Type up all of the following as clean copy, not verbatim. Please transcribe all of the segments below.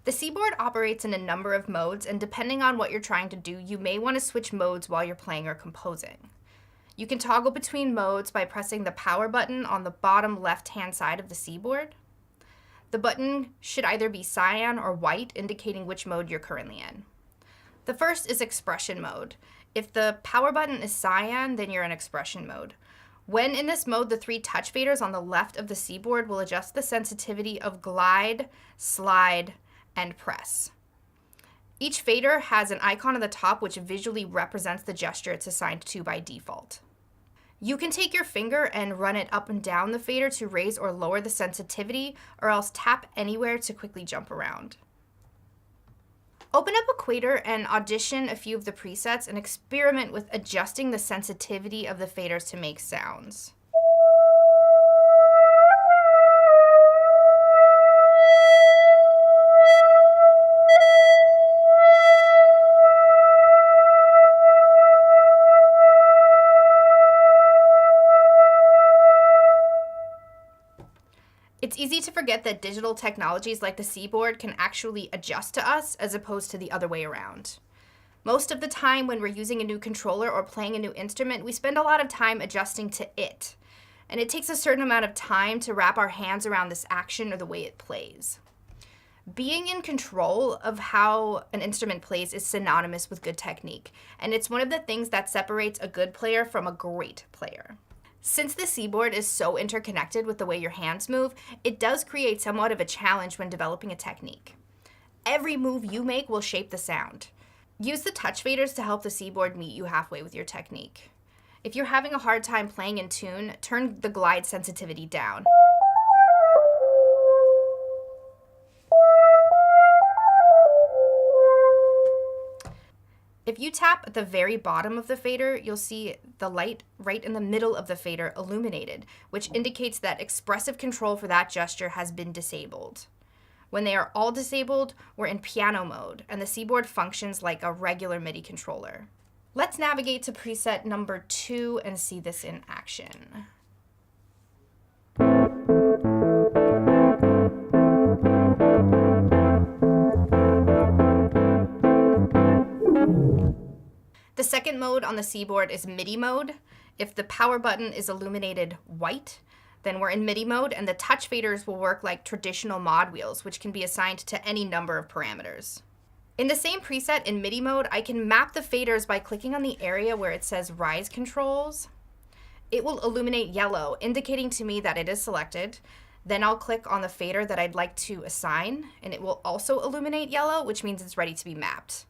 The Seaboard operates in a number of modes, and depending on what you're trying to do, you may want to switch modes while you're playing or composing. You can toggle between modes by pressing the power button on the bottom left-hand side of the Seaboard. The button should either be cyan or white, indicating which mode you're currently in. The first is expression mode. If the power button is cyan, then you're in expression mode. When in this mode, the 3 touch faders on the left of the Seaboard will adjust the sensitivity of glide, slide, and press. Each fader has an icon at the top which visually represents the gesture it's assigned to by default. You can take your finger and run it up and down the fader to raise or lower the sensitivity, or else tap anywhere to quickly jump around. Open up Equator and audition a few of the presets and experiment with adjusting the sensitivity of the faders to make sounds. It's easy to forget that digital technologies like the Seaboard can actually adjust to us as opposed to the other way around. Most of the time when we're using a new controller or playing a new instrument, we spend a lot of time adjusting to it. And it takes a certain amount of time to wrap our hands around this action or the way it plays. Being in control of how an instrument plays is synonymous with good technique, and it's one of the things that separates a good player from a great player. Since the Seaboard is so interconnected with the way your hands move, it does create somewhat of a challenge when developing a technique. Every move you make will shape the sound. Use the touch faders to help the Seaboard meet you halfway with your technique. If you're having a hard time playing in tune, turn the glide sensitivity down. If you tap at the very bottom of the fader, you'll see the light right in the middle of the fader illuminated, which indicates that expressive control for that gesture has been disabled. When they are all disabled, we're in piano mode, and the Seaboard functions like a regular MIDI controller. Let's navigate to preset number 2 and see this in action. The second mode on the Seaboard is MIDI mode. If the power button is illuminated white, then we're in MIDI mode, and the touch faders will work like traditional mod wheels, which can be assigned to any number of parameters. In the same preset in MIDI mode, I can map the faders by clicking on the area where it says Rise Controls. It will illuminate yellow, indicating to me that it is selected. Then I'll click on the fader that I'd like to assign, and it will also illuminate yellow, which means it's ready to be mapped.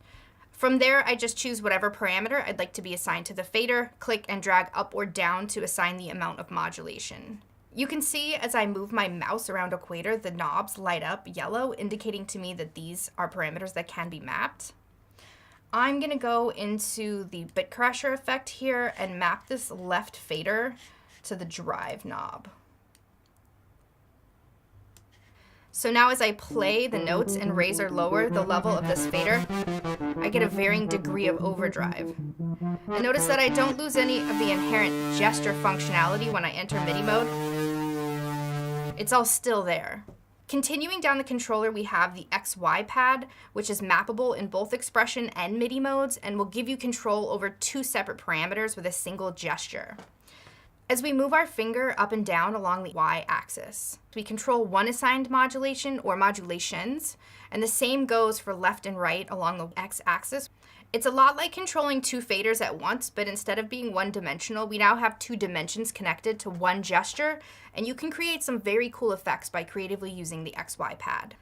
From there, I just choose whatever parameter I'd like to be assigned to the fader, click and drag up or down to assign the amount of modulation. You can see as I move my mouse around Equator, the knobs light up yellow, indicating to me that these are parameters that can be mapped. I'm going to go into the bit crasher effect here and map this left fader to the drive knob. So now as I play the notes and raise or lower the level of this fader, I get a varying degree of overdrive. And notice that I don't lose any of the inherent gesture functionality when I enter MIDI mode. It's all still there. Continuing down the controller, we have the XY pad, which is mappable in both expression and MIDI modes and will give you control over 2 separate parameters with a single gesture. As we move our finger up and down along the Y-axis, we control one assigned modulation or modulations, and the same goes for left and right along the X-axis. It's a lot like controlling 2 faders at once, but instead of being one-dimensional, we now have 2 dimensions connected to one gesture, and you can create some very cool effects by creatively using the XY pad.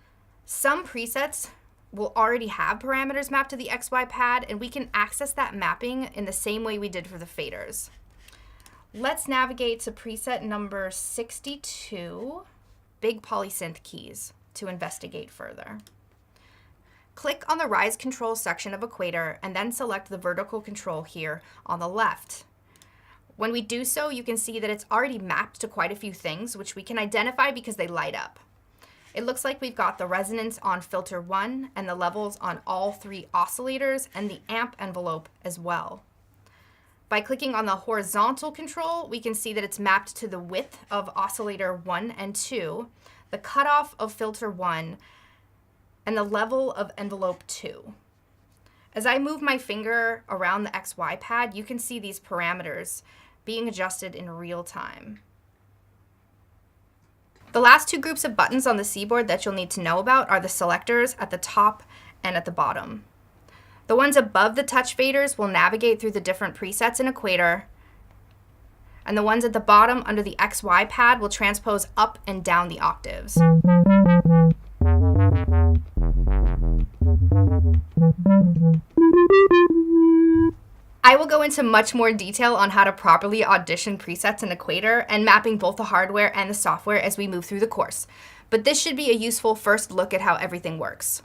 Some presets will already have parameters mapped to the XY pad, and we can access that mapping in the same way we did for the faders. Let's navigate to preset number 62, Big Polysynth Keys, to investigate further. Click on the Rise Control section of Equator and then select the vertical control here on the left. When we do so, you can see that it's already mapped to quite a few things, which we can identify because they light up. It looks like we've got the resonance on filter 1 and the levels on all 3 oscillators and the amp envelope as well. By clicking on the horizontal control, we can see that it's mapped to the width of oscillator 1 and 2, the cutoff of filter 1, and the level of envelope 2. As I move my finger around the XY pad, you can see these parameters being adjusted in real time. The last two groups of buttons on the Seaboard that you'll need to know about are the selectors at the top and at the bottom. The ones above the touch faders will navigate through the different presets in Equator, and the ones at the bottom under the XY pad will transpose up and down the octaves. I will go into much more detail on how to properly audition presets in Equator and mapping both the hardware and the software as we move through the course, but this should be a useful first look at how everything works.